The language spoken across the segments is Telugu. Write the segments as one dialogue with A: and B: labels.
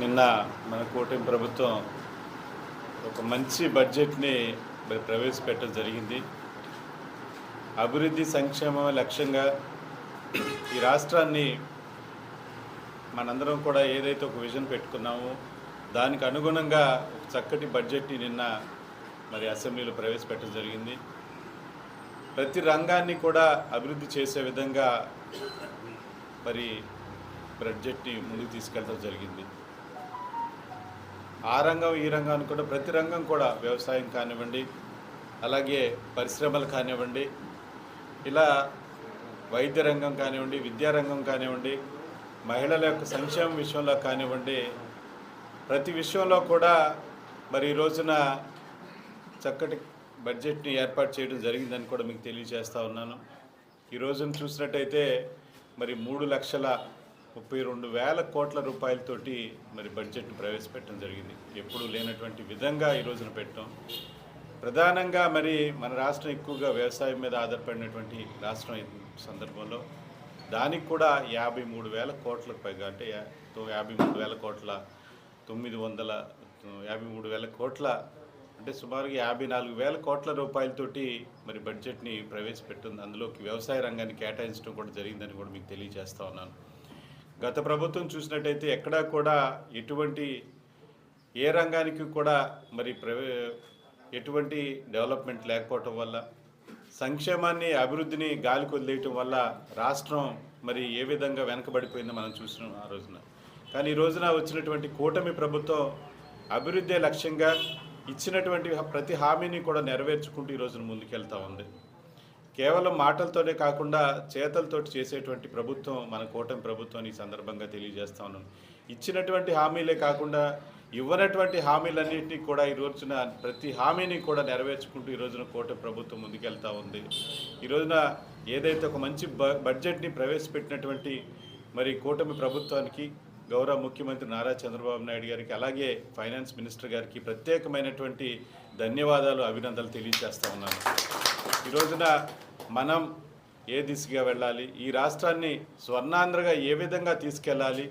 A: నిన్న మన కూటమి ప్రభుత్వం ఒక మంచి బడ్జెట్ని ప్రవేశపెట్టడం జరిగింది. అభివృద్ధి సంక్షేమం లక్ష్యంగా ఈ రాష్ట్రాన్ని మనందరం కూడా ఏదైతే ఒక విజన్ పెట్టుకున్నామో దానికి అనుగుణంగా ఒక చక్కటి బడ్జెట్ని నిన్న అసెంబ్లీలో ప్రవేశపెట్టడం జరిగింది. ప్రతి రంగాన్ని కూడా అభివృద్ధి చేసే విధంగా బడ్జెట్ని ముందుకు తీసుకెళ్ళడం జరిగింది. ఆ రంగం ఈ రంగాన్ని కూడా ప్రతి రంగం కూడా వ్యవసాయం కానివ్వండి, అలాగే పరిశ్రమలు కానివ్వండి, ఇలా వైద్య రంగం కానివ్వండి, విద్యారంగం కానివ్వండి, మహిళల యొక్క సంక్షేమం విషయంలో కానివ్వండి, ప్రతి విషయంలో కూడా ఈ రోజున చక్కటి బడ్జెట్ని ఏర్పాటు చేయడం జరిగిందని కూడా మీకు తెలియజేస్తూ ఉన్నాను. ఈ రోజున చూసినట్టయితే 3,32,000 కోట్ల రూపాయలతోటి బడ్జెట్ను ప్రవేశపెట్టడం జరిగింది. ఎప్పుడూ లేనటువంటి విధంగా ఈ రోజున పెట్టాం. ప్రధానంగా మన రాష్ట్రం ఎక్కువగా వ్యవసాయం మీద ఆధారపడినటువంటి రాష్ట్రం సందర్భంలో దానికి కూడా 53,000 కోట్లకు పైగా, అంటే 53,000 కోట్ల 953,000 కోట్ల, అంటే సుమారుగా 54,000 కోట్ల రూపాయలతోటి బడ్జెట్ని ప్రవేశపెట్టింది. అందులోకి వ్యవసాయ రంగాన్ని కేటాయించడం కూడా జరిగిందని కూడా మీకు తెలియజేస్తూ ఉన్నాను. గత ప్రభుత్వం చూసినట్టయితే ఎక్కడా కూడా ఏ రంగానికి కూడా ఎటువంటి డెవలప్మెంట్ లేకపోవటం వల్ల, సంక్షేమాన్ని అభివృద్ధిని గాలికి వదిలేయటం వల్ల రాష్ట్రం ఏ విధంగా వెనకబడిపోయిందో మనం చూసినాం ఆ రోజున. కానీ ఈ రోజున వచ్చినటువంటి కూటమి ప్రభుత్వం అభివృద్ధి లక్ష్యంగా ఇచ్చినటువంటి ప్రతి హామీని కూడా నెరవేర్చుకుంటూ ఈ రోజున ముందుకెళ్తూ ఉంది. కేవలం మాటలతోనే కాకుండా చేతలతోటి చేసేటువంటి ప్రభుత్వం మన కూటమి ప్రభుత్వం ఈ సందర్భంగా తెలియజేస్తూ ఉన్నాను. ఇచ్చినటువంటి హామీలే కాకుండా ఇవ్వనటువంటి హామీలన్నింటినీ కూడా ఈ రోజున ప్రతి హామీని కూడా నెరవేర్చుకుంటూ ఈ రోజున కూటమి ప్రభుత్వం ముందుకెళ్తూ ఉంది. ఈ రోజున ఏదైతే ఒక మంచి బడ్జెట్ని ప్రవేశపెట్టినటువంటి కూటమి ప్రభుత్వానికి గౌరవ ముఖ్యమంత్రి నారా చంద్రబాబు నాయుడు గారికి, అలాగే ఫైనాన్స్ మినిస్టర్ గారికి ప్రత్యేకమైనటువంటి ధన్యవాదాలు, అభినందనలు తెలియజేస్తూ ఉన్నాను. ఈ రోజున మనం ఏ దిశగా వెళ్ళాలి, ఈ రాష్ట్రాన్ని స్వర్ణాంధ్రగా ఏ విధంగా తీసుకెళ్ళాలి,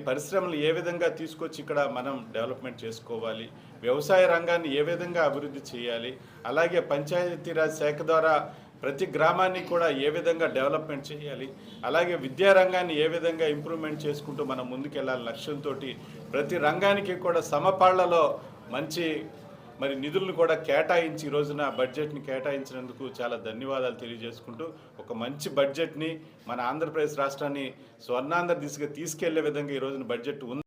A: పరిశ్రమలు ఏ విధంగా తీసుకొచ్చి ఇక్కడ మనం డెవలప్మెంట్ చేసుకోవాలి, వ్యవసాయ రంగాన్ని ఏ విధంగా అభివృద్ధి చేయాలి, అలాగే పంచాయతీరాజ్ శాఖ ద్వారా ప్రతి గ్రామాన్ని కూడా ఏ విధంగా డెవలప్మెంట్ చేయాలి, అలాగే విద్యారంగాన్ని ఏ విధంగా ఇంప్రూవ్మెంట్ చేసుకుంటూ మనం ముందుకెళ్ళాలి లక్ష్యంతో ప్రతి రంగానికి కూడా సమపాళ్లలో మంచి నిధులను కూడా కేటాయించి ఈ రోజున బడ్జెట్ని కేటాయించినందుకు చాలా ధన్యవాదాలు తెలియజేసుకుంటూ, ఒక మంచి బడ్జెట్ని మన ఆంధ్రప్రదేశ్ రాష్ట్రాన్ని స్వర్ణాంధ్ర దిశగా తీసుకెళ్లే విధంగా ఈ రోజున బడ్జెట్ ఉంది.